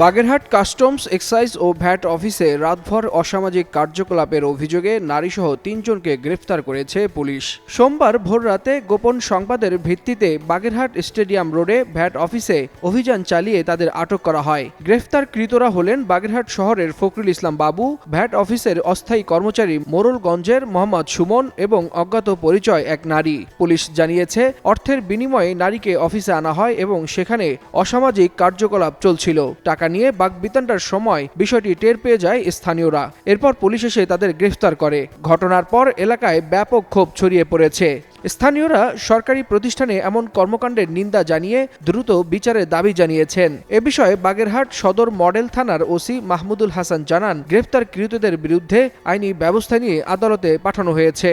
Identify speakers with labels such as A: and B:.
A: Bagerhat customs excise ও VAT অফিসে রাতভর অসামাজিক কার্যকলাপের অভিযোগে নারীসহ ৩ জনকে গ্রেফতার করেছে পুলিশ। সোমবার ভোররাতে গোপন সংবাদের ভিত্তিতে বাগেরহাট স্টেডিয়াম রোডে ভ্যাট অফিসে অভিযান চালিয়ে তাদের আটক করা হয়। গ্রেফতারকৃতরা হলেন বাগেরহাট শহরের ফখরুল ইসলাম বাবু, ভ্যাট অফিসের অস্থায়ী কর্মচারী মোরলগঞ্জের মোহাম্মদ সুমন এবং অজ্ঞাত পরিচয় এক নারী। পুলিশ জানিয়েছে, অর্থের বিনিময়ে নারীকে অফিসে আনা হয় এবং সেখানে অসামাজিক কার্যকলাপ চলছিল। টাকা নিয়ে বাকবিতণ্ডার সময় বিষয়টি টের পেয়ে যায় স্থানীয়রা। এরপর পুলিশ এসে তাদের গ্রেফতার করে। ঘটনার পর এলাকায় ব্যাপক ক্ষোভ ছড়িয়ে পড়েছে। স্থানীয়রা সরকারি প্রতিষ্ঠানে এমন কর্মকাণ্ডের নিন্দা জানিয়ে দ্রুত বিচারের দাবি জানিয়েছেন। এ বিষয়ে বাগেরহাট সদর মডেল থানার ওসি মাহমুদুল হাসান জানান, গ্রেফতারকৃতদের বিরুদ্ধে আইনি ব্যবস্থা নিয়ে আদালতে পাঠানো হয়েছে।